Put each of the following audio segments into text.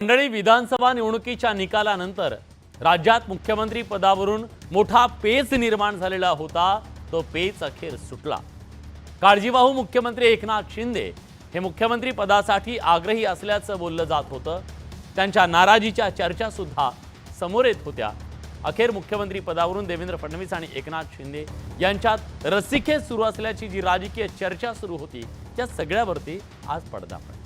मंडळी, विधानसभा निवडणुकीच्या निकालानंतर राज्यात मुख्यमंत्री पदावरून मोठा पेच निर्माण झालेला होता. तो पेच अखेर सुटला. काळजीवाहू मुख्यमंत्री एकनाथ शिंदे हे मुख्यमंत्री पदासाठी आग्रही असल्याचं बोललं जात होतं. त्यांच्या नाराजीच्या चर्चा सुद्धा समोर येत होत्या. अखेर मुख्यमंत्री पदावरून देवेंद्र फडणवीस आणि एकनाथ शिंदे यांच्यात रस्सीखेच सुरू असल्याची जी राजकीय चर्चा सुरू होती त्या सगळ्यावरती आज पडदा पडला.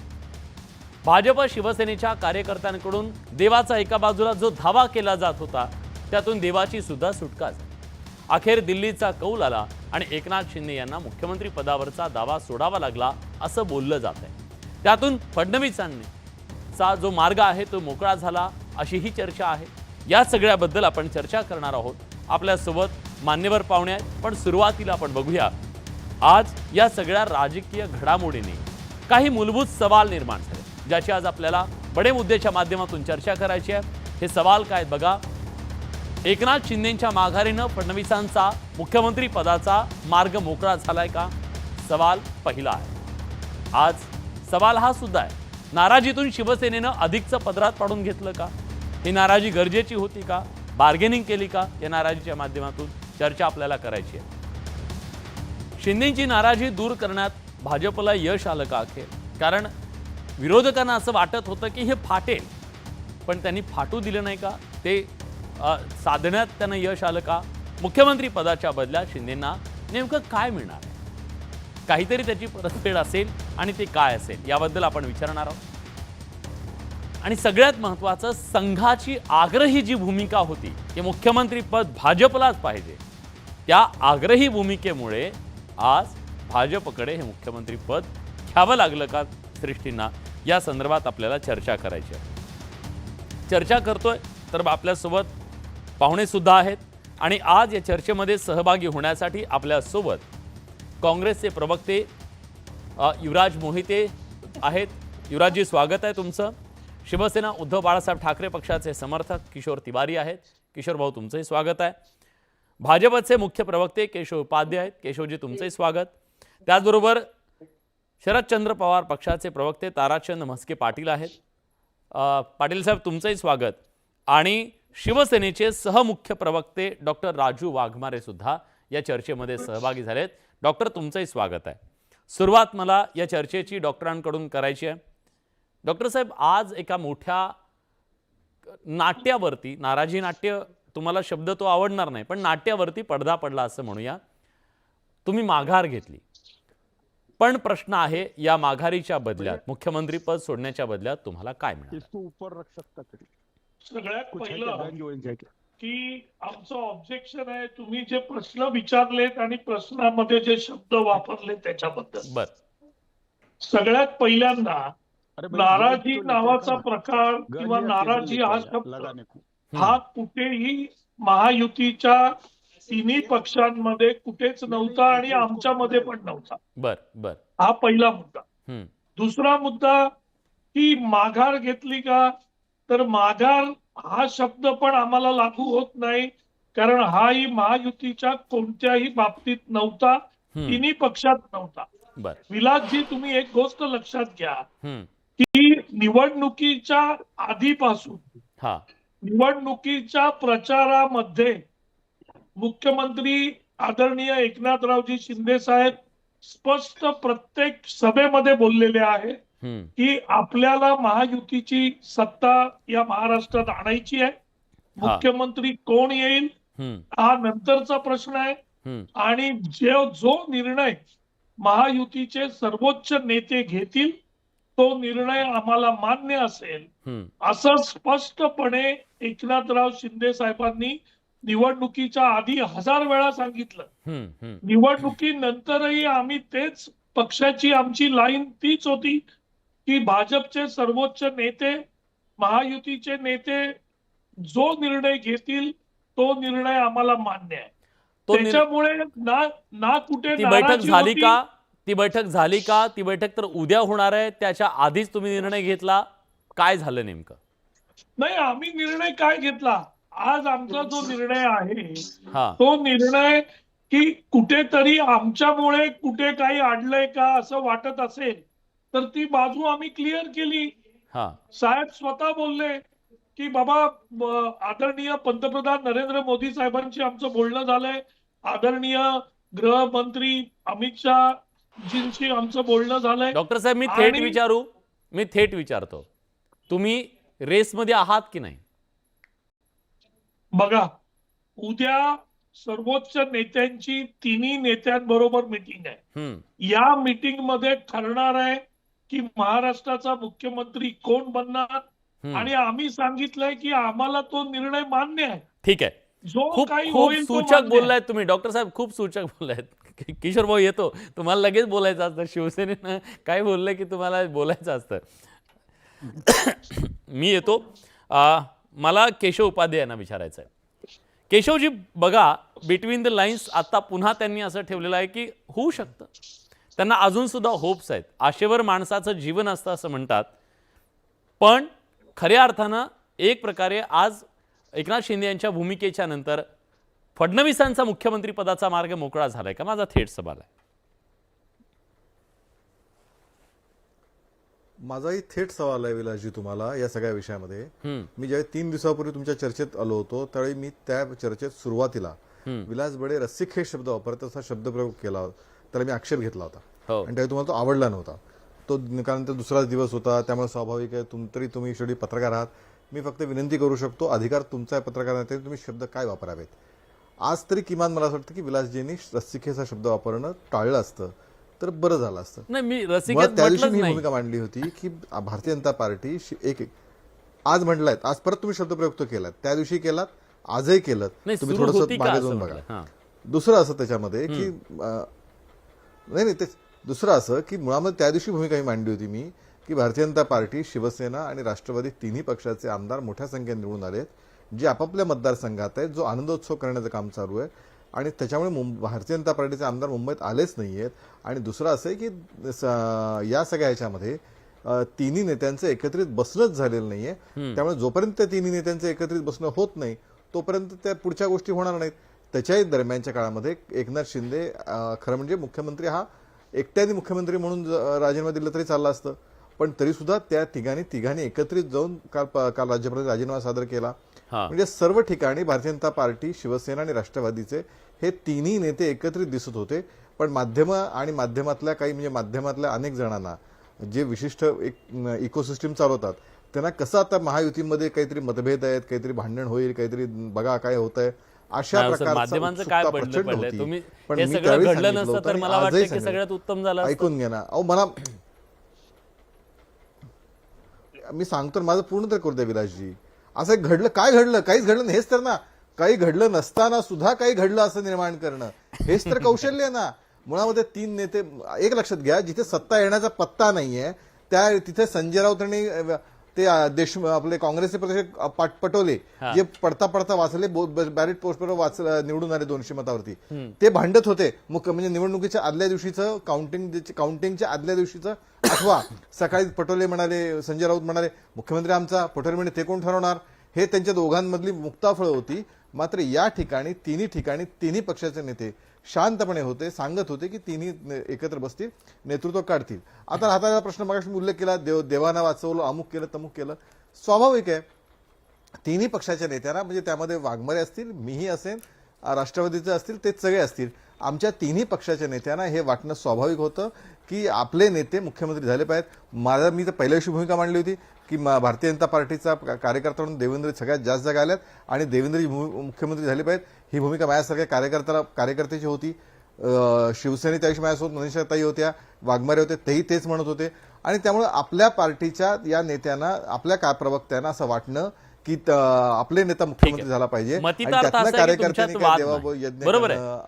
भाजप शिवसेनेच्या कार्यकर्त्यांकडून देवाचा एका बाजूला जो धावा केला जात होता त्यातून देवाची सुद्धा सुटका झाली. अखेर दिल्लीचा कौल आला आणि एकनाथ शिंदे यांना मुख्यमंत्री पदावरचा दावा सोडावा लागला असं बोललं जात आहे. त्यातून फडणवीसांचा जो मार्ग आहे तो मोकळा झाला अशी ही चर्चा आहे. या सगळ्याबद्दल आपण चर्चा करणार आहोत. आपल्यासोबत मान्यवर पाहुणे आहेत, पण सुरुवातीला आपण बघूया आज या सगळ्या राजकीय घडामोडींनी काही मूलभूत सवाल निर्माण झाले ज्याची आज आपल्याला बडे मुद्द्याच्या माध्यमातून चर्चा करायची आहे. हे सवाल काय बघा. एकनाथ शिंदेंच्या माघारीनं फडणवीसांचा मुख्यमंत्री पदाचा मार्ग मोकळा झालाय का? सवाल पहिला आहे. आज सवाल हा सुद्धा आहे, नाराजीतून शिवसेनेनं अधिकचं पदरात पाडून घेतलं का? ही नाराजी गरजेची होती का? बार्गेनिंग केली का? या नाराजीच्या माध्यमातून चर्चा आपल्याला करायची आहे. शिंदेंची नाराजी दूर करण्यात भाजपला यश आलं का अखेर? कारण विरोधकांना असं वाटत होतं की हे फाटेल, पण त्यांनी फाटू दिलं नाही का? ते साधण्यात त्यांना यश आलं का? मुख्यमंत्री पदाच्या बदल्यात शिंदेंना नेमकं काय मिळणार आहे? काहीतरी त्याची परतफेड असेल आणि ते काय असेल याबद्दल आपण विचारणार आहोत. आणि सगळ्यात महत्त्वाचं, संघाची आग्रही जी भूमिका होती की मुख्यमंत्री पद भाजपलाच पाहिजे, त्या आग्रही भूमिकेमुळे आज भाजपकडे हे मुख्यमंत्री पद घ्यावं लागलं का श्रेष्ठींना? या संदर्भात आपल्याला चर्चा करायची आहे. चर्चा करतोय तर आपल्यासोबत पाहुणे सुद्धा आहेत आणि आज या चर्चेमध्ये सहभागी होण्यासाठी आपल्यासोबत काँग्रेसचे प्रवक्ते युवराज मोहिते आहेत. युवराजजी, स्वागत आहे तुमचं. शिवसेना उद्धव बाळासाहेब ठाकरे पक्षाचे समर्थक किशोर तिवारी आहेत. किशोर भाऊ, तुमचंही स्वागत आहे. भाजपचे मुख्य प्रवक्ते केशव उपाध्याय आहेत. केशवजी, तुमचंही स्वागत. त्याचबरोबर शरदचंद्र पवार पक्षाचे प्रवक्ते ताराचंद म्हस्के पाटील आहेत. पाटील साहेब, तुमचंही स्वागत. आणि शिवसेनेचे सहमुख्य प्रवक्ते डॉक्टर राजू वाघमारे सुद्धा या चर्चेमध्ये सहभागी झालेत. डॉक्टर, तुमचंही स्वागत आहे. सुरुवात मला या चर्चेची डॉक्टरांकडून करायची आहे. डॉक्टर साहेब, आज एका मोठ्या नाट्यावरती, नाराजी नाट्य तुम्हाला शब्द तो आवडणार नाही, पण नाट्यावरती पडदा पडला असं म्हणूया. तुम्ही माघार घेतली, पण प्रश्न आहे या माघारीच्या बदल्यात, मुख्यमंत्री पद सोडण्याच्या बदल्यात तुम्हाला काय मिळालं? सगळ्यात पहिलं की आमचं ऑब्जेक्शन आहे तुम्ही जे प्रश्न विचारलेत आणि प्रश्नामध्ये जे शब्द वापरले त्याच्याबद्दल. सगळ्यात पहिल्यांदा नाराजी नावाचा प्रकार किंवा नाराजी हा शब्द हा कुठेही महायुतीच्या तिन्ही पक्षांमध्ये कुठेच नव्हता आणि आमच्यामध्ये पण नव्हता. बर. हा पहिला मुद्दा. दुसरा मुद्दा की माघार घेतली का, तर माघार हा शब्द पण आम्हाला लागू होत नाही, कारण हाही महायुतीच्या कोणत्याही बाबतीत नव्हता, तिन्ही पक्षात नव्हता. विलासजी, तुम्ही एक गोष्ट लक्षात घ्या की निवडणुकीच्या आधीपासून निवडणुकीच्या प्रचारामध्ये मुख्यमंत्री आदरणीय एकनाथरावजी शिंदे साहेब स्पष्ट प्रत्येक सभेमध्ये बोललेले आहे की आपल्याला महायुतीची सत्ता या महाराष्ट्रात आणायची आहे. मुख्यमंत्री कोण येईल हा नंतरचा प्रश्न आहे आणि जो निर्णय महायुतीचे सर्वोच्च नेते घेतील तो निर्णय आम्हाला मान्य असेल असं स्पष्टपणे एकनाथराव शिंदे साहेबांनी निवडणुकीच्या आधी 1000 वेळा सांगितलं. निवडणुकीनंतरही आम्ही तेच, पक्षाची आमची लाईन तीच होती की भाजपचे सर्वोच्च नेते, महायुतीचे नेते जो निर्णय घेतील तो निर्णय आम्हाला मान्य आहे. त्याच्यामुळे ना कुठे ती बैठक झाली का? ती बैठक तर उद्या होणार आहे, त्याच्या आधीच तुम्ही निर्णय घेतला. काय झालं नेमकं? नाही, आम्ही निर्णय काय घेतला? आज आमचा जो निर्णय आहे तो निर्णय की कुठेतरी आमच्यामुळे कुठे काही अडलंय का असं वाटत असेल तर ती बाजू आम्ही क्लिअर केली साहेब स्वतः बोलले की बाबा आदरणीय पंतप्रधान नरेंद्र मोदी साहेबांशी आमचं बोलणं झालंय, आदरणीय गृहमंत्री अमित शहाजींशी आमचं बोलणं झालंय. डॉक्टर साहेब मी थेट विचारतो, तुम्ही रेसमध्ये आहात की नाही? बघा, उद्या सर्वोच्च नेत्यांची तिन्ही नेत्यांबरोबर मीटिंग आहे. या मीटिंग मध्ये ठरणार आहे की महाराष्ट्राचा मुख्यमंत्री कोण बनणार, आणि आम्ही सांगितलंय की आम्हाला तो निर्णय मान्य आहे. ठीक आहे, जो काही होईल तो सूचक बोललायत तुम्ही डॉक्टर साहेब, खूप सूचक बोललायत. किशोर भाऊ येतो, तुम्हाला लगेच बोलायचं असतं. शिवसेनेनं काय बोललंय की तुम्हाला बोलायचं असतं. मी येतो. मला केशव उपाध्ये यांना विचारायचं आहे. केशवजी, बघा, बिटवीन द लाईन्स आता पुन्हा त्यांनी असं ठेवलेलं आहे की होऊ शकतं. त्यांना अजून सुद्धा होप्स आहेत. आशेवर माणसाचं जीवन असतं असं म्हणतात. पण खऱ्या अर्थानं एक प्रकारे आज एकनाथ शिंदे यांच्या भूमिकेच्या नंतर फडणवीसांचा मुख्यमंत्री पदाचा मार्ग मोकळा झालाय का? माझा थेट सवाल आहे. माझाही थेट सवाल आहे विलासजी तुम्हाला या सगळ्या विषयामध्ये. मी ज्यावेळी 3 दिवसापूर्वी तुमच्या चर्चेत आलो होतो त्यावेळी मी त्या चर्चेत सुरुवातीला विलास बडे रसिक हे शब्द वापरत असा शब्दप्रयोग केला, त्याला मी अक्षर घेतला होता. आणि त्यावेळी तुम्हाला तो आवडला नव्हता. तो कारण तो दुसराच दिवस होता, त्यामुळे स्वाभाविक आहे. तरी तुम्ही शेवटी पत्रकार आहात. मी फक्त विनंती करू शकतो, अधिकार तुमचा आहे पत्रकार, तुम्ही शब्द काय वापरावेत. आज तरी किमान मला असं वाटतं की विलासजींनी रसिकेचा शब्द वापरणं टाळलं असतं तर बरं झालं असतं. त्या दिवशी मी भूमिका मांडली होती की भारतीय जनता पार्टी आज म्हटलाय, आज परत तुम्ही शब्दप्रयोग केलात, त्या दिवशी केलात, आजही केलं. तुम्ही थोडंसं मागे जाऊन बघा. दुसरं असं त्याच्यामध्ये की नाही ते दुसरं असं की मुळामध्ये त्या दिवशी भूमिका ही मांडली होती मी की भारतीय जनता पार्टी, शिवसेना आणि राष्ट्रवादी तिन्ही पक्षाचे आमदार मोठ्या संख्येने निवडून आलेत, जे आपापल्या मतदारसंघात आहेत, जो आनंदोत्सव करण्याचं काम चालू आहे. आणि त्याच्यामुळे भारतीय जनता पार्टीचे आमदार मुंबईत आलेच नाहीयेत. आणि दुसरं असं आहे की या सगळ्या ह्याच्यामध्ये तिन्ही नेत्यांचं एकत्रित बसणंच झालेलं नाहीये. त्यामुळे जोपर्यंत त्या तिन्ही नेत्यांचं एकत्रित बसणं होत नाही तोपर्यंत त्या पुढच्या गोष्टी होणार नाहीत. त्याच्याही दरम्यानच्या काळामध्ये एकनाथ शिंदे खरं म्हणजे मुख्यमंत्री हा एकट्याने मुख्यमंत्री म्हणून राजीनामा दिला तरी चाललं असतं, पण तरी सुद्धा त्या तिघांनी एकत्रित जाऊन काल राज्यपालांनी राजीनामा सादर केला. म्हणजे सर्व ठिकाणी भारतीय जनता पार्टी, शिवसेना आणि राष्ट्रवादीचे हे तिन्ही नेते एकत्रित दिसत होते. पण माध्यमातल्या काही म्हणजे माध्यमातल्या अनेक जणांना जे विशिष्ट एक इकोसिस्टीम चालवतात त्यांना कसं आता महायुतीमध्ये काहीतरी मतभेद आहेत, काहीतरी भांडण होईल, काहीतरी बघा काय होत आहे, अशा माध्यमांचं काय पडलं तुम्ही हे सगळं घडलं नसतं तर मला वाटतं की सगळ्यात उत्तम झालं. ऐकून घ्या ना. मला मी सांगतो, माझं पूर्ण तर करू द्या विलासजी. असं घडलं, काय घडलं? काहीच घडलं नाही. हेच तर ना, काही घडलं नसताना सुद्धा काही घडलं असं निर्माण करणं, हेच तर कौशल्य आहे ना. मुळामध्ये 3 नेते, एक लक्षात घ्या, जिथे सत्ता येण्याचा पत्ता नाहीये त्या तिथे संजय राऊत आणि ते आपले काँग्रेसचे प्रदेश पटोले जे पडता वाचले, बॅलेट पोस्टवर निवडून आले 200 मतावरती, ते भांडत होते. म्हणजे निवडणुकीच्या आदल्या दिवशीचं काउंटिंगच्या आदल्या दिवशीचं आठवा. सकाळी पटोले म्हणाले, संजय राऊत म्हणाले मुख्यमंत्री आमचा, पटोले म्हणे ते कोण ठरवणार. हे त्यांच्या दोघांमधली मुक्ताफळ होती. मात्र या ठिकाणी तिन्ही पक्षाचे नेते शांतपणे होते, सांगत होते की तिन्ही एकत्र बसतील, नेतृत्व काढतील. आता राहता प्रश्न मगाशी मी उल्लेख केला, देवाना वाचवलं, अमुक केलं, तमुक केलं. स्वाभाविक आहे, तिन्ही पक्षाच्या नेत्यांना, म्हणजे त्यामध्ये वाघमारे असतील, मीही असेन, राष्ट्रवादीचे असतील, ते सगळे असतील, आमच्या तिन्ही पक्षाच्या नेत्यांना हे वाटणं स्वाभाविक होतं की आपले नेते मुख्यमंत्री झाले पाहिजेत. मी तर पहिल्या दिवशी भूमिका मांडली होती की भारतीय जनता पार्टीचा कार्यकर्ता म्हणून देवेंद्र सगळ्यात जास्त जागा आल्यात आणि देवेंद्रजी मुख्यमंत्री झाले पाहिजेत. ही भूमिका माझ्यासारख्या कार्यकर्त्याची होती. शिवसेने त्याविषयी माझ्यासोबत मनीषाताई होत्या, वाघमारे होते, तेही तेच म्हणत होते. आणि त्यामुळे आपल्या पार्टीच्या या नेत्यांना, आपल्या प्रवक्त्यांना असं वाटणं की आपले नेता मुख्यमंत्री झाला पाहिजे. कार्यकर्त्यांनी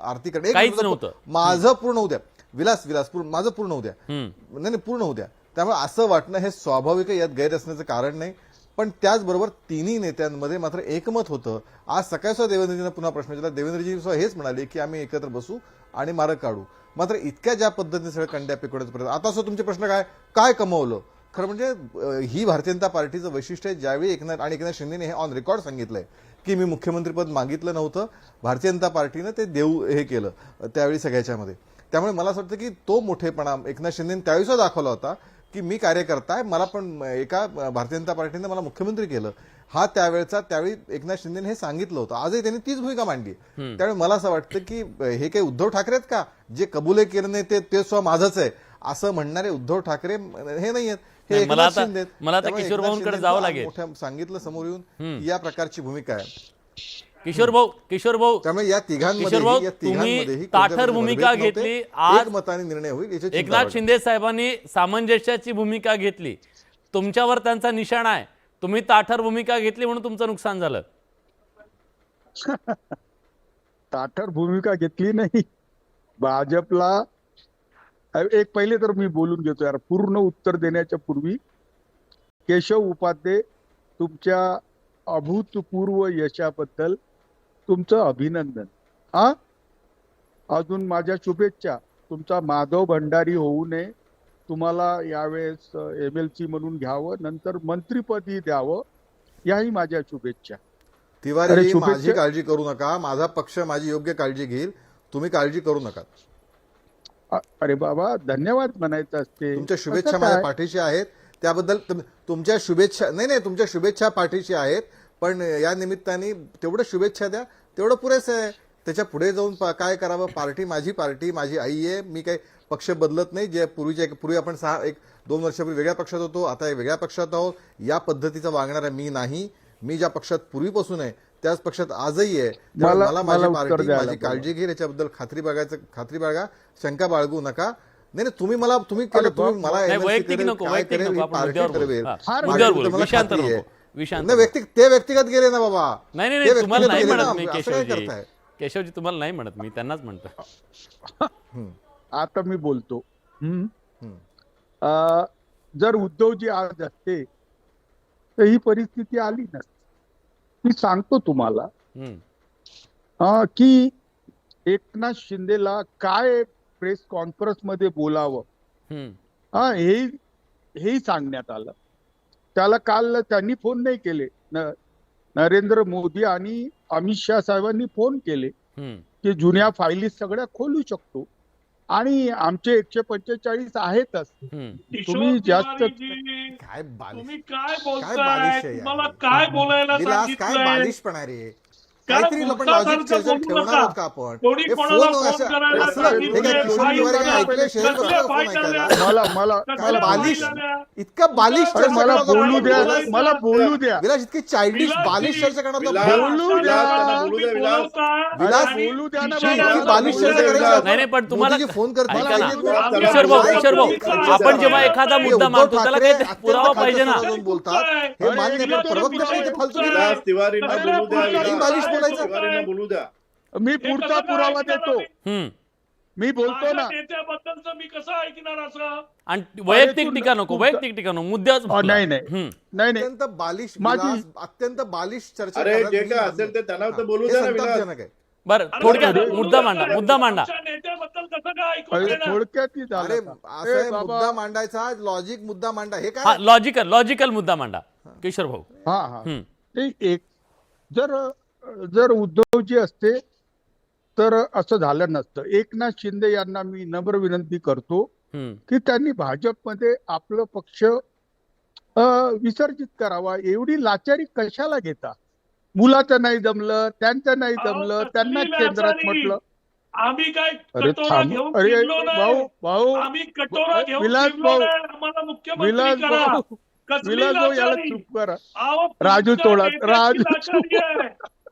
आरती करणं, माझं पूर्ण होऊ द्या विलास, माझं पूर्ण होऊ द्या, नाही पूर्ण होऊ द्या. त्यामुळे असं वाटणं हे स्वाभाविक आहे, यात गैर असण्याचं कारण नाही. पण त्याचबरोबर तिन्ही नेत्यांमध्ये मात्र एकमत होतं. आज सकाळी सुद्धा देवेंद्रजींना पुन्हा प्रश्न विचारला, देवेंद्रजी सुद्धा हेच म्हणाले की आम्ही एकत्र बसू आणि मार्ग काढू. मात्र इतक्या ज्या पद्धतीने सगळं कंड्या पिकवण्याचा प्रयत्न. आता असं तुमचे प्रश्न काय कमवलं? खरं म्हणजे ही भारतीय जनता पार्टीचं वैशिष्ट्य आहे. ज्यावेळी एकनाथ शिंदेने हे ऑन रेकॉर्ड सांगितलंय की मी मुख्यमंत्रीपद मागितलं नव्हतं, भारतीय जनता पार्टीनं ते हे केलं त्यावेळी सगळ्याच्यामध्ये. त्यामुळे मला असं वाटतं की तो मोठेपणा एकनाथ शिंदेने त्यावेळी सुद्धा दाखवला होता की मी कार्यकर्ता आहे, मला पण एका भारतीय जनता पार्टीने मला मुख्यमंत्री केलं, हा त्यावेळी एकनाथ शिंदेने हे सांगितलं होतं. आजही त्यांनी तीच भूमिका मांडली. त्यावेळी मला असं वाटतं की हे काही उद्धव ठाकरे आहेत का, जे कबूल केलं नाही ते स्व माझंच आहे असं म्हणणारे उद्धव ठाकरे हे नाही आहेत, हे एकनाथ शिंदे आहेत. मला आता किशोर भाऊंकडे जावं लागेल. मोठ्या सांगितलं समोर येऊन या प्रकारची भूमिका आहे. किशोर भाऊ त्यामुळे या तुम्ही तिघांमध्येही ताठर भूमिका घेतली. आज एकमताने निर्णय होईल याची चिंता एकनाथ शिंदे साहेबांनी सामंजस्याची भूमिका घेतली, तुमच्यावर त्यांचा निशाणा आहे, तुम्ही ताठर भूमिका घेतली म्हणून तुमचं नुकसान झालं. ताठर भूमिका घेतली नाही भाजपला. एक पहिले तर मी बोलून घेतो यार, पूर्ण उत्तर देण्याच्या पूर्वी. केशव उपाध्ये, तुमच्या अभूतपूर्व यशाबद्दल तुमचं अभिनंदन. अजून माझ्या शुभेच्छा. तुमचा माधव भंडारी होऊ नये, तुम्हाला यावेळेस MLC म्हणून घ्यावं, नंतर मंत्रीपदही द्यावं, याही माझ्या शुभेच्छा. तिवारी, माझी काळजी करू नका, माझा पक्ष माझी योग्य काळजी घेईल, तुम्ही काळजी करू नका. अरे बाबा, धन्यवाद म्हणायचं असते. तुमच्या शुभेच्छा माझ्या पाठीशी आहेत, त्याबद्दल तुमच्या शुभेच्छा नाही तुमच्या शुभेच्छा पाठीशी आहेत, पण या निमित्ताने तेवढं शुभेच्छा द्या, तेवढं पुरेसं आहे. त्याच्या पुढे जाऊन काय करावं. पार्टी माझी आई आहे, मी काही पक्ष बदलत नाही. जे पूर्वी आपण 1-2 वर्षापूर्वी वेगळ्या पक्षात होतो, आता वेगळ्या पक्षात आहोत. या पद्धतीचा वागणारा मी नाही. मी ज्या पक्षात पूर्वीपासून आहे त्याच पक्षात आजही आहे. मला माझी पार्टी माझी काळजी घे, याच्याबद्दल खात्री बाळगा, शंका बाळगू नका. नाही तुम्ही मला वैयक्तिक नको, ते व्यक्तिगत गेले ना बाबा. नाही तुम्हाला नाही म्हणत मी केशवजी, तुम्हाला नाही म्हणत मी, त्यांनाच म्हणतो. आता मी बोलतो. जर उद्धवजी आज असते तर ही परिस्थिती आली नसती. मी सांगतो तुम्हाला की एकनाथ शिंदेला काय प्रेस कॉन्फरन्स मध्ये बोलावं हेही सांगण्यात आलं. त्याला काल त्यांनी फोन नाही केले, नरेंद्र मोदी आणि अमित शाह साहेबांनी फोन केले की जुन्या फायली सगळ्या खोलू शकतो आणि आमचे 145 आहेतच. तुम्ही जास्त तुम्ही काय बोलताय, तुम्हाला काय बोलायला सांगितलंय, बालिशपणा रे. काहीतरी आपण लॉजिक चर्चा ठेवणार आहोत का आपण. इतका बालिश मला बोलू द्या विलास, इतकी चाइल्डिश बालिश चर्चा करणार बोलू द्या बालिश चर्चा करायची नाही पण तुम्हाला फोन करतो. किशोर भाऊ आपण जेव्हा एखादा मुद्दा मांडतो त्याला काही पुरावा पाहिजे ना. बोलतात हे मान्य, पण प्रवक्ते बालिश बोलू द्या. मी पुढचा पुरावा देतो. मी बोलतो ना. नेत्याबद्दलचं मी कसं ऐकणार असं. आणि वैयक्तिक टीका नको, मुद्द्याच नाही अत्यंत बालिश, अत्यंत बालिश चर्चा. अरे जे काय असेल ते त्यांना तर बोलू द्या ना. बरं, थोडक्यात मुद्दा मांडा. नेत्याबद्दल कसं काय ऐकून थोडक्यात मुद्दा मांडायचा, लॉजिक मुद्दा मांडा. हे काय लॉजिकल मुद्दा मांडा किशोर भाऊ. एक जर उद्धवजी असते तर असं झालं नसतं. एकनाथ शिंदे यांना मी नम्र विनंती करतो की त्यांनी भाजपमध्ये आपलं पक्ष विसर्जित करावा. एवढी लाचारी कशाला घेता. मुलाचं नाही जमलं, त्यांचं नाही जमलं, त्यांना केंद्रात म्हटलं. आम्ही काय अरे थांब, अरे भाऊ विलास भाऊ याला चूप करा. राजू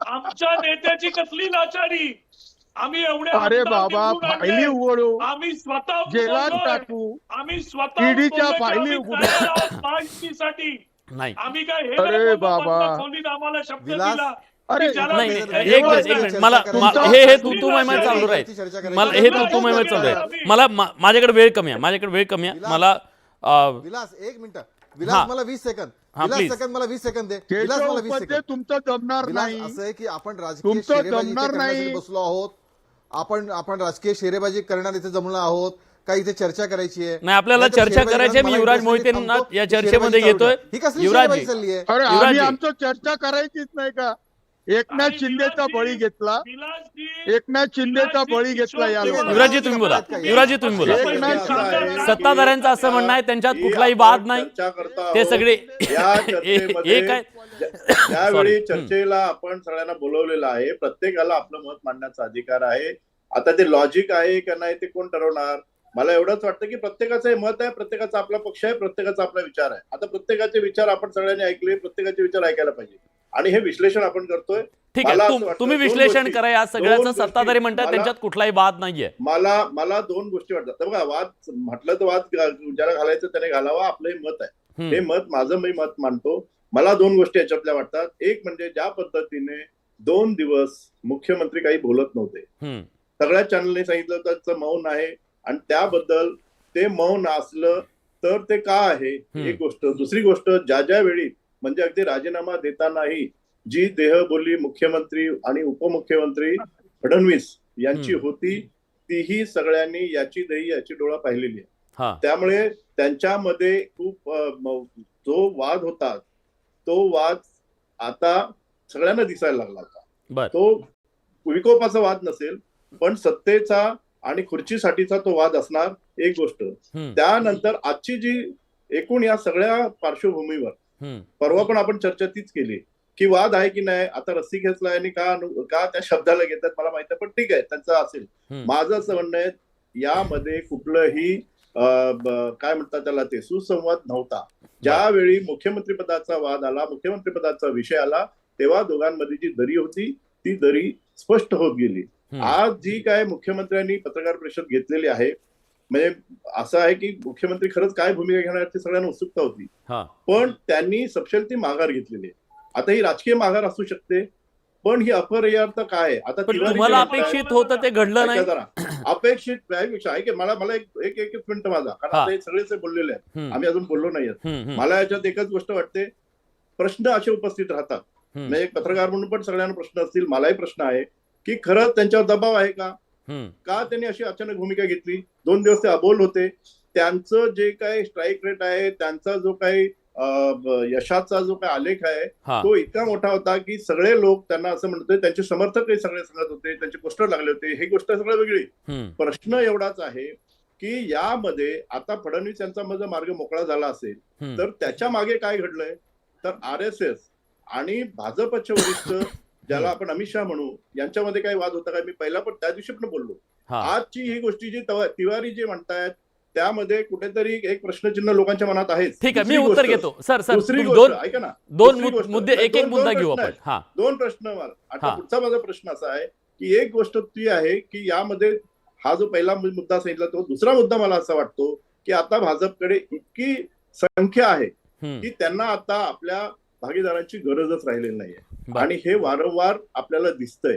आमच्या नेत्याची कसली लाचारी. आम्ही एवढ्या अरे बाबा, फायली उघडू, आम्ही स्वतः जेलात टाकू, आम्ही स्वतः ईडीच्या फायली माहितीसाठी नाही. आम्ही काय अरे बाबा, आम्हाला शब्द दिला. अरे एक मिनिट मला हे तू महिमा चालू राहील. मला हे तू महिमा चालू राहील. मला माझ्याकडे वेळ कमी आहे. मला विलास 1 मिनिट. विलास मला 20 सेकंद. मला 20 सेकंद दे. विलास मला 20 सेकंद. तुमचं जमणार नाही. असं आहे की आपण राजकीय शेरेबाजी बसलो आहोत. आपण राजकीय शेरेबाजी करणार इथे जमलो आहोत. काही इथे चर्चा करायची आहे. नाही, आपल्याला चर्चा करायची आहे. मी युवराज मोहितेंना या चर्चेमध्ये घेतोय. ही कसली शेरेबाजी चालली आहे. अरे आमचं चर्चा करायचीच नाही का. एकनाथ शिंदेचा बळी घेतला, विलासजी, एकनाथ शिंदेचा बळी घेतला या लोकांनी. युवराजी तुम्ही बोला, युवराजी तुम्ही बोला. सत्ताधाऱ्यांचं असं म्हणणं आहे त्यांच्यात कुठलाही वाद नाही, ते सगळे एक आहे. त्यावेळी चर्चेला आपण सगळ्यांना बोलवलेलं आहे, प्रत्येकाला आपलं मत मांडण्याचा अधिकार आहे. आता ते लॉजिक आहे का नाही ते कोण ठरवणार? मला एवढंच वाटतं की प्रत्येकाचं हे मत आहे, प्रत्येकाचा आपला पक्ष आहे, प्रत्येकाचा आपला विचार आहे. आता प्रत्येकाचे विचार आपण सगळ्यांनी ऐकले, प्रत्येकाचे विचार ऐकायला पाहिजे आणि हे विश्लेषण आपण करतोय. ठीक आहे, तुम्ही विश्लेषण करा या सगळ्याचं. सत्ताधारी म्हणतात त्यांच्यात कुठलाही वाद नाहीये. मला दोन गोष्टी वाटतात. बघा, वाद म्हटलं तर वाद ज्याला घालायचं त्याने घालावा, आपलं हे मत आहे, हे मत माझं मी मत मानतो. मला दोन गोष्टी याच्यातल्या वाटतात. एक म्हणजे ज्या पद्धतीने 2 दिवस मुख्यमंत्री काही बोलत नव्हते, सगळ्या चॅनलने सांगितलं त्याचं मौन आहे आणि त्याबद्दल ते मौन असलं तर ते का आहे, एक गोष्ट. दुसरी गोष्ट, ज्या वेळी म्हणजे अगदी राजीनामा देतानाही जी देहबोली मुख्यमंत्री आणि उपमुख्यमंत्री फडणवीस यांची होती तीही सगळ्यांनी याची दही याची डोळा पाहिलेली आहे. त्यामुळे त्यांच्यामध्ये खूप जो वाद होता तो वाद आता सगळ्यांना दिसायला लागला होता. तो विकोपाचा वाद नसेल पण सत्तेचा आणि खुर्चीसाठीचा तो वाद असणार, एक गोष्ट. त्यानंतर आजची जी एकूण या सगळ्या पार्श्वभूमीवर परवा पण आपण चर्चा तीच केली की वाद आहे की नाही. आता रस्सी खेचलाय आणि का त्या शब्दाला घेतात मला माहित आहे, पण ठीक आहे त्यांचं असेल. माझं असं म्हणणं आहे यामध्ये कुठलंही काय म्हणतात त्याला ते सुसंवाद नव्हता. ज्यावेळी मुख्यमंत्री पदाचा वाद आला, मुख्यमंत्री पदाचा विषय आला, तेव्हा दोघांमध्ये जी दरी होती ती दरी स्पष्ट होत गेली. आज जी काय मुख्यमंत्र्यांनी पत्रकार परिषद घेतलेली आहे, म्हणजे असं आहे की मुख्यमंत्री खरंच काय भूमिका घेणार याची सगळ्यांना उत्सुकता होती, पण त्यांनी सपशेल ती माघार घेतलेली आहे. आता ही राजकीय माघार असू शकते पण ही अपरिहार्थ काय? आता तुम्हाला अपेक्षित होतं ते घडलं नाही. अपेक्षित आहे की मला एक मिनिट माझा, कारण आता हे सगळेच बोललेले आहेत, आम्ही अजून बोललो नाहीये. मला याच्यात एकच गोष्ट वाटते, प्रश्न असे उपस्थित राहतात. म्हणजे एक पत्रकार म्हणून पण सगळ्यांना प्रश्न असतील, मलाही प्रश्न आहे की खरंच त्यांच्यावर दबाव आहे का त्यांनी अशी अचानक भूमिका घेतली? 2 दिवस ते अबोल होते. त्यांचं जे काही स्ट्राईक रेट आहे, त्यांचा जो काही यशाचा जो काही आलेख आहे तो इतका मोठा होता की सगळे लोक त्यांना असं म्हणतोय, त्यांचे समर्थकही सगळे सांगत होते, त्यांचे पोस्टर लागले होते. ही गोष्ट सगळं वेगळी. प्रश्न एवढाच आहे की यामध्ये आता फडणवीस यांचा माझा मार्ग मोकळा झाला असेल तर त्याच्या मागे काय घडलंय? तर RSS आणि भाजपचे वरिष्ठ ज्याला आपण अमित शहा म्हणू यांच्यामध्ये काही वाद होता का? मी पहिला पण त्या दिवशी पण बोललो. आजची ही गोष्टी जी तिवारी जे म्हणतायत त्यामध्ये कुठेतरी एक प्रश्नचिन्ह लोकांच्या मनात आहे. ठीक आहे, मी उत्तर घेतो. सर दुसरी गोष्ट ऐका ना, दोन मुद्दे एक मुद्दा घेऊ आपण. 2 प्रश्न. आता पुढचा माझा प्रश्न असा आहे की एक गोष्ट ती आहे की यामध्ये हा जो पहिला मुद्दा सांगितला तो, दुसरा मुद्दा मला असा वाटतो की आता भाजपकडे इतकी संख्या आहे की त्यांना आता आपल्या भागीदारांची गरजच राहिलेली नाहीये आणि हे वारंवार आपल्याला दिसतंय.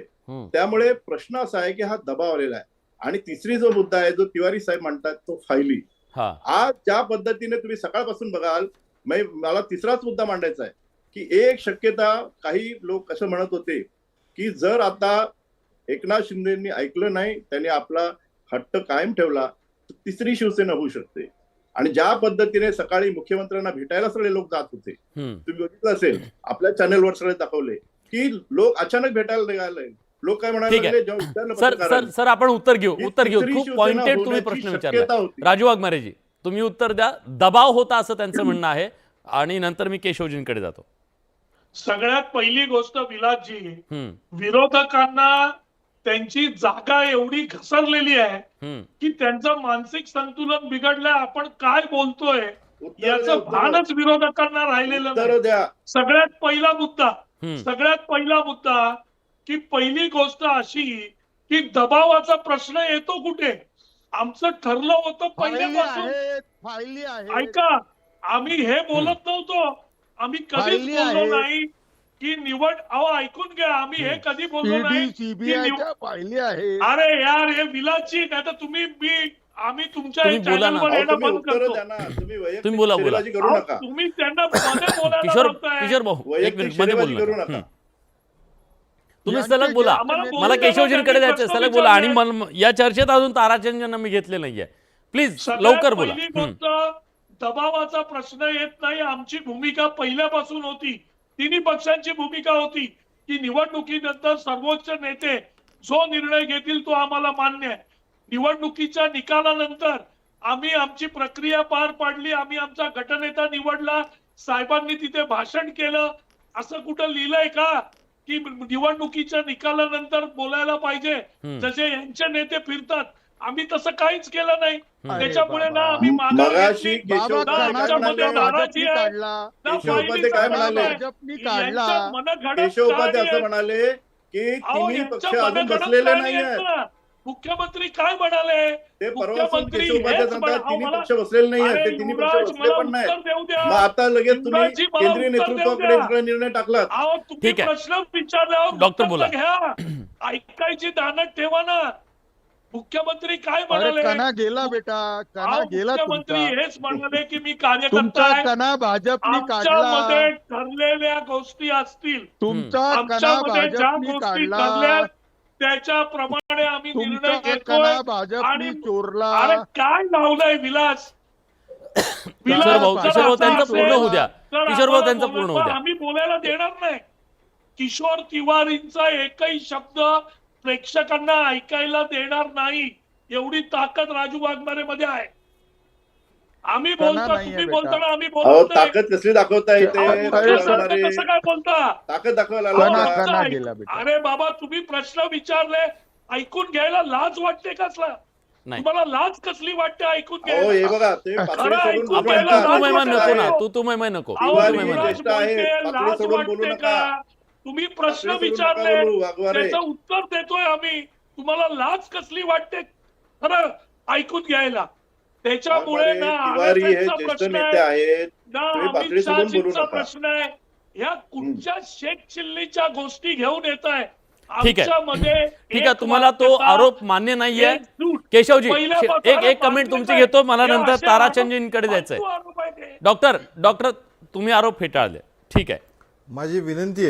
त्यामुळे प्रश्न असा आहे की हा दबाव आलेला आहे. आणि तिसरी जो मुद्दा आहे जो तिवारी साहेब म्हणतात तो फायली. आज ज्या पद्धतीने तुम्ही सकाळपासून बघाल, मला तिसराच मुद्दा मांडायचा आहे की एक शक्यता, काही लोक असं म्हणत होते की जर आता एकनाथ शिंदेंनी ऐकलं नाही, त्यांनी आपला हट्ट कायम ठेवला तर तिसरी शिवसेना होऊ शकते. आणि ज्या पद्धतीने सकाळी मुख्यमंत्र्यांना भेटायला सगळे लोक जात होते, तुम्ही बघितलं असेल आपल्या चॅनेलवर सगळे दाखवले की लोक अचानक भेटायला निघाले. लोक काय म्हणाले? सर आपण उत्तर घेऊ. खूप पॉइंटेड तुम्ही प्रश्न विचारला. राजू वाघमारेजी तुम्ही उत्तर द्या. दबाव होता असं त्यांचं म्हणणं आहे आणि नंतर मी केशवजींकडे जातो. सगळ्यात पहिली गोष्ट विलासजी, विरोधकांना त्यांची जागा एवढी घसरलेली आहे की त्यांचं मानसिक संतुलन बिघडलंय. आपण काय बोलतोय याचं भानच विरोधकांना राहिलेलं नाही. सगळ्यात पहिला मुद्दा की पहिली गोष्ट अशी की दबावाचा प्रश्न येतो कुठे? आमचं ठरलं होतं पहिल्यापासून, ऐका, आम्ही हे बोलत नव्हतो, आम्ही कधीच बोललो नाही की निवड, ऐकून घ्या, आम्ही हे कधी बोललो नाही. अरे यार, हे विलासजी, नाही तर आम्ही तुमच्या चॅनलवर येणं बंद करतो. तुम्ही बोला. तुम्ही त्यांना मध्ये बोलायला किशोर भाऊ एक मिनिट मध्ये बोलू. तुम्ही सलग बोला. मला केशवजींकडे जायचं, सलग बोला. आणि या चर्चेत अजून ताराचंद्रांना मी घेतले नाहीये. प्लीज लवकर बोला. दबावाचा प्रश्न येत नाही. आमची भूमिका पहिल्यापासून होती, तिन्ही पक्षांची भूमिका होती की निवडणुकीनंतर सर्वोच्च नेते जो निर्णय घेतील तो आम्हाला मान्य आहे. निवडणुकीच्या निकालानंतर आम्ही आमची प्रक्रिया पार पाडली, आम्ही आमचा गटनेता निवडला, साहेबांनी तिथे भाषण केलं. असं कुठं लिहिलंय का की निवडणुकीच्या निकालानंतर बोलायला पाहिजे जसे यांचे नेते फिरतात? आम्ही तसं काहीच केलं नाही. त्याच्यामुळे ना आम्ही माघार मगाशी घेतली, केशव ना उपाध्ये काय आमच्यामध्ये म्हणाले? नाराजी आहे, काढला ना केशव फायली उपाध्ये काय चालणार म्हणाले? आहे. भाजपनी काढला. यांच्या मनगडत केशव उपाध्ये काय असं आहे? म्हणाले की अहो, तिन्ही यांच्या पक्ष अजून मनगडत बसलेले काय नाही आहेत आहेत. ना? मुख्यमंत्री काय म्हणाले? ते परवापासून मुख्यमंत्री केशव उपाध्ये हेच सांगतात म्हणाले. तिन्ही मला- पक्ष बसलेले नाही आहेत. अरे ते तिन्ही पक्ष युवराज, बसले मला पण उत्तर नाहीत. देऊ द्या. मग आता लगेच तुम्ही युवराजजी, मला केंद्रीय उत्तर देऊ नेतृत्वाकडे द्या. सगळा निर्णय टाकलात. अहो, तुम्ही ठीक आहे. प्रश्न विचारल्यावर डॉक्टर उत्तर बोला. घ्या. ऐकायची दानत ठेवा ना. मुख्यमंत्री काय अरे म्हणाले? कणा गेला बेटा, कणा अहो, गेला मुख्यमंत्री तुमचा. हेच म्हणाले की मी कार्यकर्ता तुमचा आहे. कणा भाजपनी आमच्यामध्ये काढला. ठरलेल्या गोष्टी असतील, तुमचा कणा आमच्यामध्ये ज्या भाजपनी गोष्टी काढला. ठरल्या त्याच्याप्रमाणे आम्ही निर्णय तुमचा घेतोय. कणा भाजपनी आणि चोरला. अरे काय लावलंय विलास? किशोर भाऊ, जर किशोर भाऊ असं त्यांचं असेल, पूर्ण होऊ द्या. तर किशोर भाऊ आम्हाला त्यांचं पूर्ण होऊ द्या. आम्ही बोलायला देणार नाही. किशोर तिवारींचा एकही शब्द प्रेक्षकांना ऐकायला देणार नाही, एवढी ताकद राजू वाघमारे मध्ये आहे. आम्ही कणा बोलतो, नाहीये तुम्ही बेटा. बोलताना आम्ही अहो बोलतो. ताकद कसली दाखवता येते? अहो, तुमच्यासारखं कसं काय बोलता? ताकद दाखवायला अहो, लागला. कणा- आमचं कणा ऐक- गेला बेटा. अरे बाबा, तुम्ही प्रश्न विचारले, ऐकून घ्यायला लाज वाटते कसला? नाही. तुम्हाला लाज कसली वाटते ऐकून अहो हे घ्यायला? बघा ते पातळी खरं सोडून ऐकून बोलू आपण घ्यायला तू नका. तू महिमा लाज नको ना, वाटते. तू महिमा नको. अहो, तू तिवारी महिमा युवराज नको. ज्येष्ठ आहे, बोलते, पातळी लाज सोडून बोलू वाटते नका. का? तुम्ही प्रश्न पातळी सोडून नका विचारले, बोलू, वाघमारे. त्याचं उत्तर देतोय आम्ही. तुम्हाला लाज कसली वाटते खरं ऐकून घ्यायला? त्याच्यामुळे ना तिवारी हे RSS चा ज्येष्ठ प्रश्न नेते आहे, आहेत. ना तुम्ही पातळी अमित सोडून बोलू शहाजींचा नका. प्रश्न आहे. ह्या कुठच्या शेख चिल्लीच्या गोष्टी घेऊन येत आहे? ठीक आहे. आमच्यामध्ये ठीक आहे, एक तुम्हाला तो वाक्यता, आरोप मान्य नाहीये. एक सूट. केशवजी पहिल्या एक प्रकारात एक कमेंट तुमची मान्य घेतो, मला नाही. नंतर हे असे ताराचंदजींकडे जायचंय. फालतू आरोप आहेत हे. डॉक्टर तुम्ही आरोप फेटाळले, ठीक आहे. माझी विनंती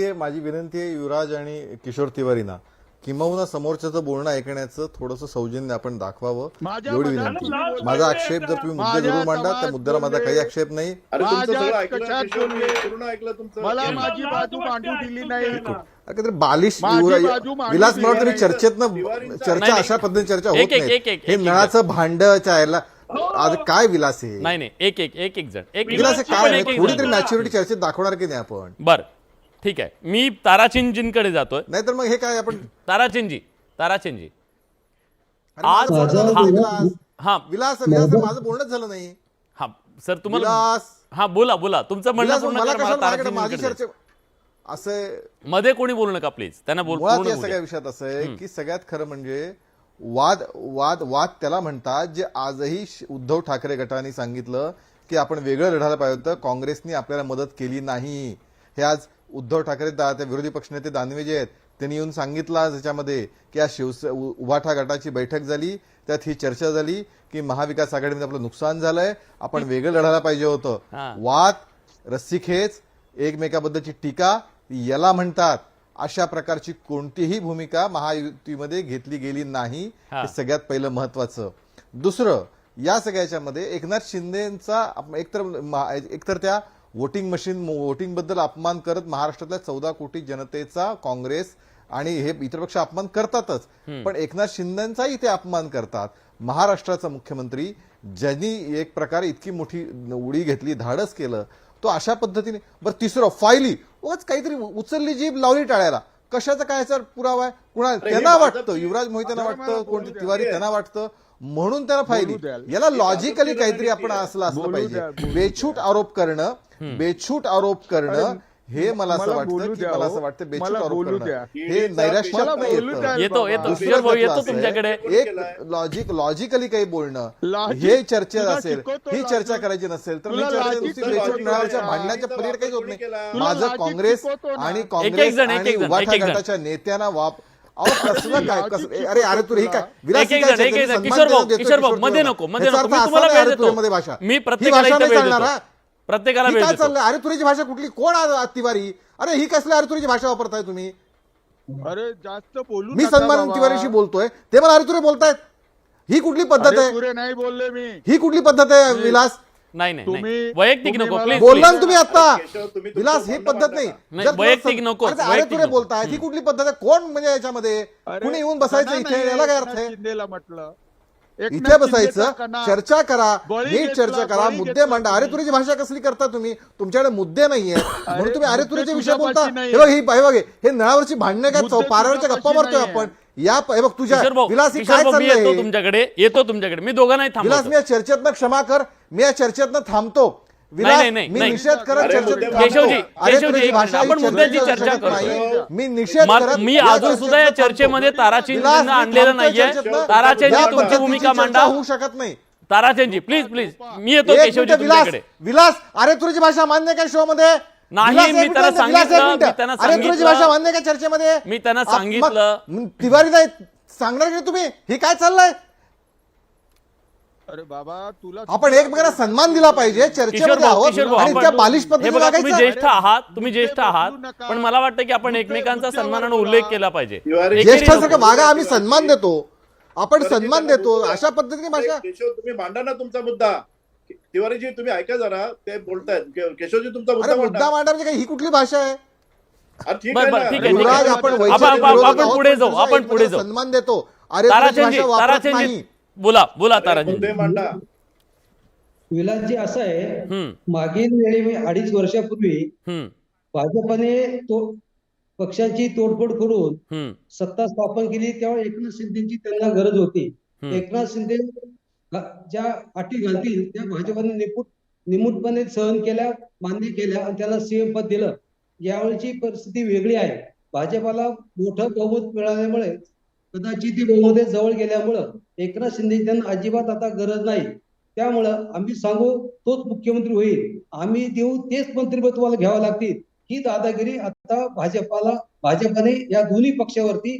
आहे माझी विनंती आहे युवराज आणि किशोर तिवारींना किंबहुना समोरच्याचं बोलणं ऐकण्याचं थोडंसं सौजन्य आपण दाखवावं, माझ्या एवढी मनात विनंती. लाज माझा वाटते आक्षेप जर तुम्ही मुद्दे माझ्या जरूर मांडा त्या समाज मुद्द्याला माझा काही बोलले. आक्षेप नाही. अरे तुमचं माझ्या सगळं ऐकलं कशात किशोर, बोलले? पूर्ण ऐकलं तुमचं. मला यांना माझी लाज बाजू वाटते मांडू ऐकून दिली नाही. घ्यायला. काहीतरी बालिश माझी युवराज बाजू मांडू विलास दिली मला तुम्ही नाही. चर्चेतनं तिवारींचा- चर्चा नाही, अशा पद्धतीने चर्चा होत एक- नाही. एक- हे एक- नळाचं भांड चायला आज काय विलास आहे? नाही नाही, एक जण एक विलास हे विलासची काय पण आहे? एक- थोडी तरी एक- मॅच्युरिटी चर्चेत दाखवणार की नाही आपण? बर ठीक आहे. मी ताराचंदजींकडे जातोय. नाहीतर मग हे काय आपण ताराचंदजी अरे आज माझं बोलणं झालं, विलास हा विलास विलास माझं बोलणंच झालं नाही. हा सर तुम्हाला विलास हा बोला तुमचं म्हणणं विलास पूर्ण मला करा, कशाला मला माझ्याकडे माझी ताराचंदजींकडे चर्चा असं मध्ये कोणी बोलू नका प्लीज. त्यांना मुळात पूर्ण या होऊ सगळ्या द्या. विषयात असं आहे की सगळ्यात खरं म्हणजे वाद वाद वाद त्याला म्हणतात जे आजही उद्धव ठाकरे गटाने सांगितलं की आपण वेगळं लढायला पाहिजे होतं, काँग्रेसनी आपल्याला मदत केली नाही. हे आज उद्धव ठाकरे त्या विरोधी पक्षनेते दानवे जे आहेत त्यांनी येऊन सांगितलं आज याच्यामध्ये की आज उभाठा गटाची बैठक झाली, त्यात ही चर्चा झाली की महाविकास आघाडीमध्ये आपलं नुकसान झालंय, आपण वेगळं लढायला पाहिजे होतं. हा. वाद, रस्सीखेच, एकमेकाबद्दलची टीका याला म्हणतात. अशा प्रकारची कोणतीही भूमिका महायुतीमध्ये घेतली गेली नाही. हा. हे सगळ्यात पहिलं महत्वाचं. दुसरं, या सगळ्याच्यामध्ये एकनाथ शिंदेचा एकतर त्या वोटिंग बद्दल अपमान करत महाराष्ट्रातल्या 14 कोटी जनतेचा काँग्रेस आणि हे इतर पक्ष अपमान करतातच, पण एकनाथ शिंदेचाही इथे अपमान करतात. महाराष्ट्राचा मुख्यमंत्री ज्यांनी एक प्रकारे इतकी मोठी उडी घेतली, धाडस केलं, तो अशा पद्धतीने. बरं तिसरं, फायली उगाच काहीतरी उचलली जीभ लावली टाळायला. कशाचा काय याचा पुरावा आहे? कुणा अरे हे त्यांना भाजप- वाटतं, युवराज मोहित्यांना मला वाटतं, बोलू कोणती द्या. तिवारी त्यांना वाटतं, म्हणून त्याला फायली. बोलू द्या. याला लॉजिकली भाजपची काहीतरी आपण रणनीती आहे. असलं असलं बोलू पाहिजे. द्या, बोलू बेछूट आरोप करणं अरे, हे मला असं मला वाटतं बोलू की द्या, मला हो. असं वाटतं बेछूट मला आरोप बोलू करणं द्या. हे नैराश्यात मला नाही बोलू द्या. येतं. येतो दुसरं किशोर भाऊ त्यातलं येतो असं आहे, तुमच्याकडे. एक लॉजिकली काही बोलणं, Logic हे चर्चा तुला असेल, शिकवतो ही logic. चर्चा करायची नसेल तर तुला ही चर्चा logic नुसती शिकवतो बेछूट मिळाल्याच्या logic. भांडण्याच्या पलीकडे काहीच होत नाही. तुला माझं logic काँग्रेस शिकवतो ना. आणि एक काँग्रेस जण, आणि एक उभाठा जण. गटाच्या नेत्यांना अहो कसलं काय logic कसं अरे तुरे हे काय विलास एक ही जण, काय एक चर्चा? जण. सन्मान किशोर भाऊ देतोय किशोर भाऊ किशोर मध्ये तिवारीला. नको मध्ये ह्याचा नको. अर्थ मी तुम्हाला असा वेळ नाही, देतो. तुरेमध्ये भाषा. मी ही प्रत्येकाला भाषा इथे नाही वेळ चालणार, देतो. हा? प्रत्येकाला ही वेळ काय देतो. चाललंय? अरे तुरीची भाषा कुठली? कोण तिवारी? अरे ही कसली अरे तुरीची भाषा वापरताय तुम्ही? अरे जास्त बोलू मी नका सन्मान बाबा. तिवारीशी बोलतोय, ते मला अरे तुरे बोलतायत. ही कुठली पद्धत अरे आहे? तुरे नाही बोलले मी. ही कुठली पद्धत आहे विलास? नाही नाही तुम्ही- वैयक्तिक तुम्ही नको मला- प्लीज बोलला ना तुम्ही आता केशव, तुम्ही विलास तुमचं ही बोलणं पद्धत मांडा नाही ना. नाही, जर तुम्हाला वैयक्तिक नको, अरे वैयक्तिक तुरे नको. बोलताय ही कुठली पद्धत आहे? कोण म्हणजे याच्यामध्ये अरे, कुणी येऊन बसायचं कणा इथे नाहीये, याला काय अर्थ एकनाथ आहे? शिंदेला म्हटलं एकनाथ इथे शिंदेचा बसायचं कणा चर्चा करा बळी नीट घेतला, चर्चा करा बळी मुद्दे घेतला मांडा. तुम्ही. अरे तुरीची भाषा कसली करता तुम्ही? तुमच्याकडे मुद्दे नाहीये म्हणून तुम्ही अरे मुद्दे तुरीचे विषय बोलता. तुझ्यापाशी नाहीये. हे बघ हे बघ हे नळावरची भांडणं काय मुद्दे पारावरच्या गप्पा तुझ्यापाशी मारतोय नाहीये. आपण हे बघ तुझ्या किशोर भाऊ, विलास ही किशोर काय भाऊ, मी येतो चाललंय? तुमच्याकडे मी दोघं नाही विलास थांबतो. मी या चर्चेतनं क्षमा कर मी या चर्चेतनं थांबतो. विलास नाही, मी नाही. निषेध करत अरे, चर्चेत मुद्दे थांबतो. केशवजी, अरे केशवजी, तुरीची एक भाषा मिनिट, आपण ही मुद्द्याची चर्चेत चर्चा शकत करू. नाही. मी निषेध करत मी या अजून सुद्धा या चर्चेतनं चर्चेमध्ये थांबतो. ताराचंद विलास, मी आणलेलं थांबतोय नाहीये. चर्चेतनं. ताराचंदजी या तुमची पद्धतीची भूमिका चर्चा मांडा. होऊ शकत नाही. ताराचंदजी प्लीज मी येतो एक केशवजी मिनिट विलास तुमच्याकडे. विलास अरे तुरीची भाषा मान्य काय शो मध्ये? नाही, विलास, मी एक त्यांना मिनिट, विलास, एक सांगितलं, मिनिट. मी त्यांना अरे तुरीची सांगितलं. भाषा मान्य काय चर्चेमध्ये? मी त्यांना मग सांगितलं. तिवारी नाही सांगणार की तुम्ही हे काय चाललंय? अरे बाबा तुला आपण एकमेकांना सन्मान दिला पाहिजे किशोर चर्चेमध्ये भाऊ, आहोत किशोर भाऊ, आणि आपण- त्या बालिश हे पद्धतीने बघा तुम्ही वागायचं. ज्येष्ठ आहात तुम्ही मुद्दे ज्येष्ठ आहात बदलू नका. पण मला वाटतं की आपण मुद्दे- एकमेकांचा मुद्द्यावर सन्मानाने बोला. उल्लेख केला पाहिजे. तिवारी- एकेरी ज्येष्ठांसारखं नको. वागा आम्ही सन्मान देतो. आपण तिवारीजी, सन्मान त्यांना देतो बोलू. अशा पद्धतीने भाषा केशव तुम्ही मांडा ना तुमचा मुद्दा. तिवारीजी तुम्ही ऐका जरा ते बोलतायत केशवजी तुमचा अरे मुद्दा मुद्दा मांडा. मांडा म्हणजे काय ही कुठली भाषा आहे? हा, ठीक बरं, आहे बरं, ना. ठीक आहे, ठीक युवराज आहे. आपण आपण- वैचारिक आपण- विरोधक आपण आहोत, पुढे पण जाऊ, तुझा आपण एकमेकांना पुढे जाऊ. सन्मान देतो. अरे तुझी ताराचंदजी भाषा वापरत ताराचंदजी नाही. बोला मुद्दे ताराचंदजी. मांडा. विलासजी असं आहे हम्म मागील वेळी मी 2.5 वर्षापूर्वी हम्म भाजपने तो पक्षाची तोडफोड करून हम्म सत्ता स्थापन केली तेव्हा एकनाथ शिंदेची त्यांना गरज होती. हम्म. एकनाथ शिंदे ज्या अटी घालतील त्या भाजपने निमूटपणे सहन केल्या, मान्य केल्या आणि त्याला सीएम पद दिलं. यावेळीची परिस्थिती वेगळी आहे. भाजपाला मोठं बहुमत मिळाल्यामुळे कदाचित ती बहुमत जवळ गेल्यामुळं एकनाथ शिंदे त्यांना अजिबात आता गरज नाही. त्यामुळं आम्ही सांगू तोच मुख्यमंत्री होईल, आम्ही देऊ तेच मंत्रिपद तुम्हाला घ्यावं लागतील, ही दादागिरी आता भाजपाने या दोन्ही पक्षावरती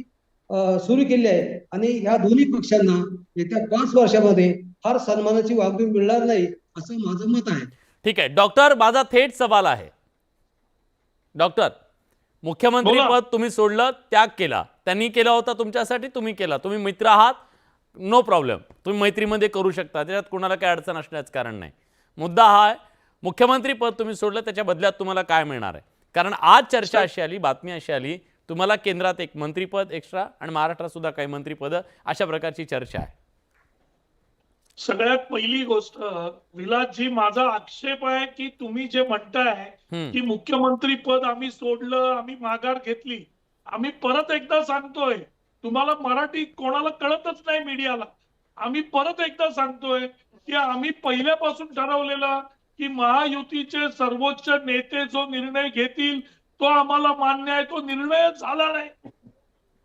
सुरू केली आहे. आणि या दोन्ही पक्षांना येत्या 5 वर्षामध्ये फार सन्मानाची वागणूक मिळणार नाही असं माझं मत आहे. ठीक आहे डॉक्टर माझा थेट सवाल आहे. डॉक्टर मुख्यमंत्री बोला. पद तुम्ही सोडलं त्याग केला त्यांनी केला होता तुमच्यासाठी तुम्ही केला तुम्ही मित्र आहात नो प्रॉब्लेम तुम्ही मैत्रीमध्ये करू शकता त्याच्यात कोणाला काय अडचण असण्याचं कारण नाही. मुद्दा हा आहे मुख्यमंत्री पद तुम्ही सोडलं त्याच्या बदल्यात तुम्हाला काय मिळणार आहे. कारण आज चर्चा अशी आली बातमी अशी आली तुम्हाला केंद्रात एक मंत्रीपद एक्स्ट्रा आणि महाराष्ट्रात सुद्धा काही मंत्रीपद अशा प्रकारची चर्चा आहे. सगळ्यात पहिली गोष्ट विलासजी माझा आक्षेप आहे की तुम्ही जे म्हणताय की मुख्यमंत्री पद आम्ही सोडलं आम्ही माघार घेतली. आम्ही परत एकदा सांगतोय तुम्हाला मराठी कोणाला कळतच नाही मीडियाला. आम्ही परत एकदा सांगतोय की आम्ही पहिल्यापासून ठरवलेला की महायुतीचे सर्वोच्च नेते जो निर्णय घेतील तो आम्हाला मान्य आहे. तो निर्णय झाला नाही.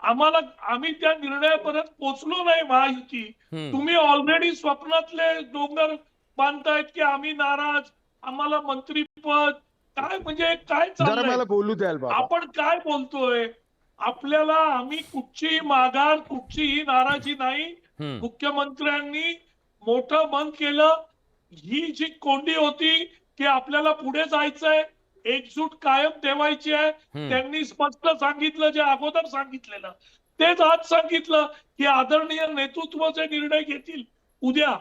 आम्ही त्या निर्णयापर्यंत पोहोचलो नाही. महायुती तुम्ही ऑलरेडी स्वप्नातले डोंगर बांधतायत की आम्ही नाराज आम्हाला मंत्रीपद काय म्हणजे काय जरा मला चाललंय बोलू द्याल बाबा. आपण काय बोलतोय. आपल्याला आम्ही कुठचीही माघार कुठचीही नाराजी नाही. मुख्यमंत्र्यांनी मोठं मन केलं. ही जी कोंडी होती की आपल्याला पुढे जायचंय एकजूट कायम ठेवायची आहे त्यांनी स्पष्ट सांगितलं जे अगोदर सांगितलेलं तेच आज सांगितलं की आदरणीय नेतृत्व जे निर्णय घेतील उद्या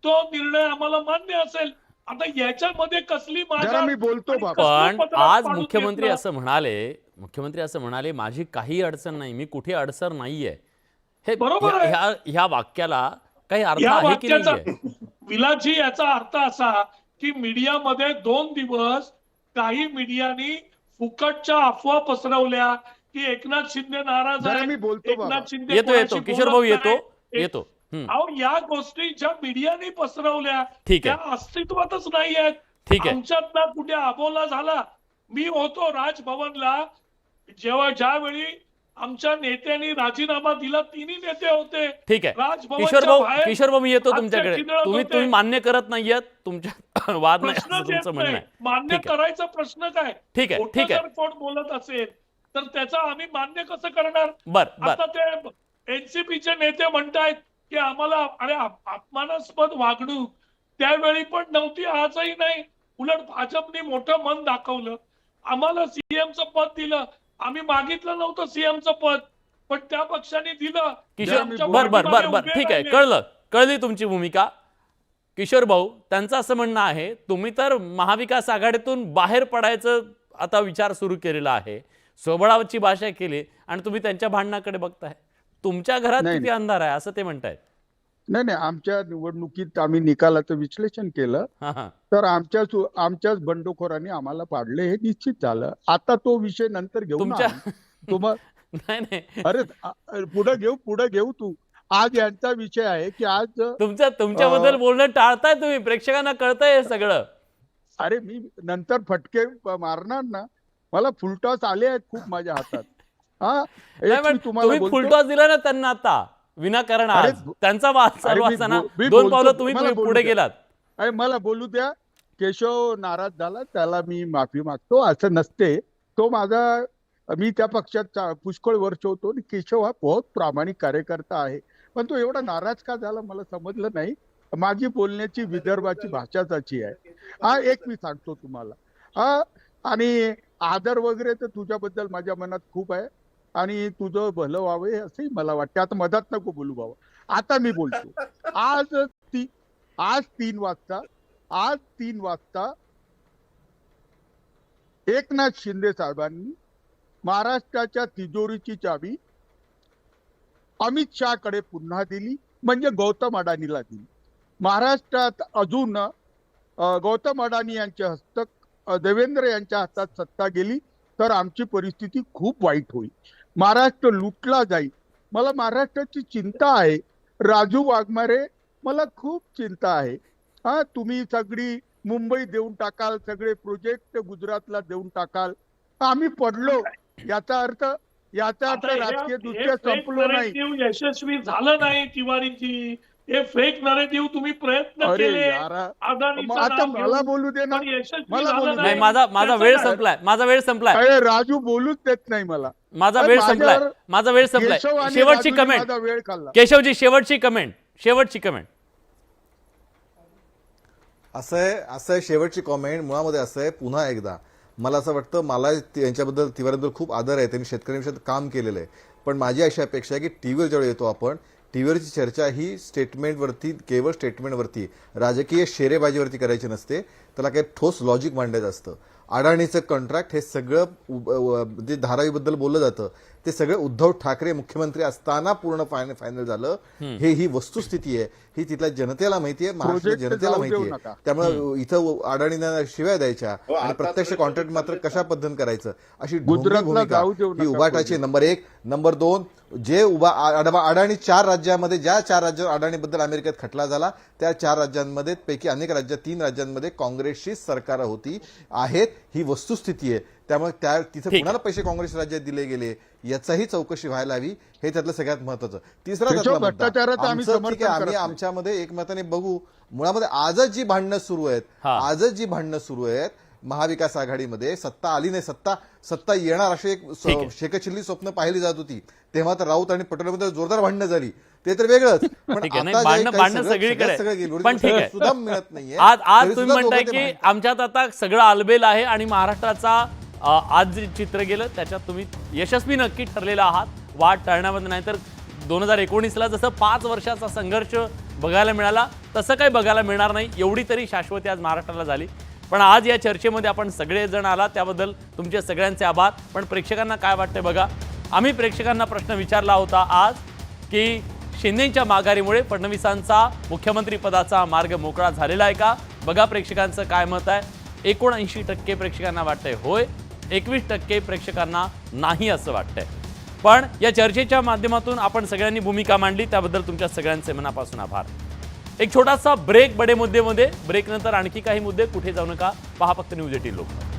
तो निर्णय आम्हाला मान्य असेल. आता याच्यामध्ये कसली जरा मी बोलतो बाबा. पण आज मुख्यमंत्री असं म्हणाले माझी काही अडचण नाही मी कुठे अडसर नाहीये. हे बरोबर आहे. ह्या वाक्याला काही अर्थ या आहे की वाक्याचा नाही? विलासजी याचा अर्थ असा की मीडियामध्ये 2 दिवस काही मीडियानी फुकटच्या अफवा पसरवल्या की एकनाथ शिंदे नाराज जरा आहे. मी बोलतो बाबा. एकनाथ शिंदे येतो कोणाशी किशोर भाऊ बोलत नाही. येतो. अहो या गोष्टी ज्या मीडियाने पसरवल्या ठीक आहे. त्या अस्तित्वातच नाही आहेत. ठीक आहे. आमच्यात ना कुठे अबोला झाला. मी होतो राजभवनला ज्यावेळी आमच्या नेत्यांनी राजीनामा दिला. 3 नेते होते. ठीक आहे राजभवनच्या बाहेर किशोर भाऊ मी येतो हास्य तुमच्याकडे. खिदळत तुम्ही होते. मान्य करत नाहीयेत तुमच्या वाद नाही प्रश्नच असं येत तुमचं म्हणणं नाही. आहे. मान्य ठीक आहे. करायचा प्रश्न काय. ठीक आहे, खोटं ठीक आहे. जर कोण बोलत असेल तर त्याचा आम्ही मान्य कसं करणार. बर आता ते एनसीपीचे नेते म्हणतायत की आम्हाला अरे अपमानास्पद वागणूक त्यावेळी पण नव्हती आजही नाही. उलट भाजपने मोठं मन दाखवलं. आम्हाला सीएमचं पद दिलं. आम्ही मागितलं नव्हतं सीएमचं पद पण त्या पक्षाने दिलं. किशोर आमच्या बर पाठीमागे ठीक आहे उभे कळली तुमची भूमिका. किशोर भाऊ, त्यांचं असं म्हणणं आहे, तुम्ही तर महाविकास आघाडीतून बाहेर पडायचं आता विचार सुरू केलेला आहे, स्वबळावरची भाषा केली आणि तुम्ही त्यांच्या भांडणाकडे बघताय. तुमच्या घरात नाही, किती अंधार आहे असं ते म्हणतायत. नाही, आमच्या निवडणुकीत आम्ही निकालाचं विश्लेषण केलं हा. तर आमच्याच बंडखोरांनी आम्हाला पाडले हे निश्चित झालं. आता तो विषय नंतर घेऊ ना. तुमच्या नाही अरे पुढे घेऊ तू. आज यांचा विषय आहे की आज तुमच्याबद्दल बोलणं टाळताय तुम्ही, प्रेक्षकांना कळतंय हे सगळं. अरे मी नंतर फटके मारणार ना, मला फुलटॉस आले आहेत खूप माझ्या हातात. तुम्ही फुलटॉस दिला ना त्यांना आता विनाकारण. आज त्यांचा वाद चालू असताना 2 पावलं तुम्ही पुढे गेलात. अरे मला बोलू द्या. केशव नाराज झाला, त्याला मी माफी मागतो. असं नसते. तो मी त्या पक्षात पुष्कळ वर्ष होतो. केशव हा बहुत प्रामाणिक कार्यकर्ता आहे, पण तो एवढा नाराज का झाला मला समजलं नाही. माझी बोलण्याची विदर्भाची भाषाच अशी आहे. एक मी सांगतो तुम्हाला. आणि आदर वगैरे तर तुझ्याबद्दल माझ्या मनात खूप आहे आणि तुझं भलं व्हावं असंही मला वाटतं. आता मधात नको बोलू बाबा. आता मी बोलतो. आज 3 वाजता एकनाथ शिंदे साहेबांनी महाराष्ट्राच्या तिजोरीची चावी अमित शहाकडे पुन्हा दिली, म्हणजे गौतम अडाणीला दिली. महाराष्ट्रात अजून गौतम अडाणी यांच्या हस्तक देवेंद्र यांच्या हातात सत्ता गेली तर आमची परिस्थिती खूप वाईट होईल. महाराष्ट्र लुटला जाईल. मला महाराष्ट्राची चिंता आहे. राजू वाघमारे, मला खूप चिंता आहे. तुम्ही सगळी मुंबई देऊन टाकाल, सगळे प्रोजेक्ट गुजरातला देऊन टाकाल. आम्ही पडलो. याचा अर्थ राजकीय दृष्ट्या संपलो नाही. यशस्वी झालं नाही तिवारीजी. हे फेक नरेटिव्ह तुम्ही प्रयत्न केले. आता मला बोलू दे ना. मला बोलू नाही, माझा वेळ संपलाय. अरे राजू बोलूच देत नाही मला. माझा वेळ संपलाय. शेवटची कमेंट वेळ खाल्ला. केशवजी, शेवटची कमेंट. असं आहे शेवटची कॉमेंट. मुळामध्ये असं आहे, पुन्हा एकदा मला असं वाटतं, मला यांच्याबद्दल तिवारीबद्दल खूप आदर आहे. त्यांनी शेतकऱ्यांविषयी काम केलेलं आहे. पण माझी अशी अपेक्षा आहे की टीव्हीवर जेव्हा येतो आपण, टीव्हीवरची चर्चा ही स्टेटमेंटवरती, केवळ स्टेटमेंटवरती, राजकीय शेरेबाजीवरती करायची नसते. त्याला काही ठोस लॉजिक मांडायचं असतं. अडाणीचं कॉन्ट्रॅक्ट हे सगळं जे धारावीबद्दल बोललं जातं ते सगळं उद्धव ठाकरे मुख्यमंत्री असताना पूर्ण फायनल झालं. ही वस्तुस्थिती आहे. ही तिथल्या जनतेला माहिती आहे, महाराष्ट्र जनतेला माहिती आहे. त्यामुळे इथं अडाणींना शिव्या द्यायच्या आणि प्रत्यक्ष कॉन्ट्रॅक्ट मात्र कशा पद्धतीने करायचं अशी भूमिका ही उभाटाची. नंबर 1. नंबर 2, जे अडाणी 4 राज्यांमध्ये, ज्या 4 राज्यावर अडाणीबद्दल अमेरिकेत खटला झाला त्या 4 राज्यांमध्ये पैकी अनेक राज्यात, 3 राज्यांमध्ये काँग्रेसची सरकार आहेत. ही वस्तुस्थिती आहे. त्यामुळे तिथे कुणाला पैसे काँग्रेस राज्यात दिले गेले याचाही चौकशी व्हायला हवी. हे त्यातलं सगळ्यात महत्वाचं. तिसरा आम्ही आमच्यामध्ये एकमताने बघू. मुळामध्ये आजच जी भांडणं सुरू आहेत महाविकास आघाडीमध्ये, सत्ता आली नाही, सत्ता येणार अशी एक शेकचिल्ली स्वप्न पाहिली जात होती. तेव्हा तर राऊत आणि पटोलेमध्ये जोरदार भांडणं झाली, ते तर वेगळंच. भांडणं सगळीकडे. पण ठीक आहे, सुद्धा मिळत नाहीये. आज तुम्ही म्हणताय की आमच्यात आता सगळं आलबेल आहे आणि महाराष्ट्राचा आज जे चित्र गेलं त्याच्यात तुम्ही यशस्वी नक्की ठरलेला आहात वाद टाळण्यामध्ये. नाहीतर 2019ला जसं 5 वर्षाचा संघर्ष बघायला मिळाला तसं काही बघायला मिळणार नाही. एवढी तरी शाश्वती आज महाराष्ट्राला झाली. पण आज या चर्चेमध्ये आपण सगळेजण आला त्याबद्दल तुमचे सगळ्यांचे आभार. पण प्रेक्षकांना काय वाटतंय बघा. आम्ही प्रेक्षकांना प्रश्न विचारला होता आज की शिंदेंच्या माघारीमुळे फडणवीसांचा मुख्यमंत्री पदाचा मार्ग मोकळा झालेला आहे का. बघा प्रेक्षकांचं काय मत आहे. 79% प्रेक्षकांना वाटतंय होय, 21% प्रेक्षकांना नाही असं वाटतंय. पण या चर्चेच्या माध्यमातून आपण सगळ्यांनी भूमिका मांडली त्याबद्दल तुमच्या सगळ्यांचे मनापासून आभार. एक छोटासा ब्रेक बडे मुद्देमध्ये. ब्रेकनंतर आणखी काही मुद्दे, कुठे जाऊ नका. पहा फक्त न्यूज 18 लोकमत.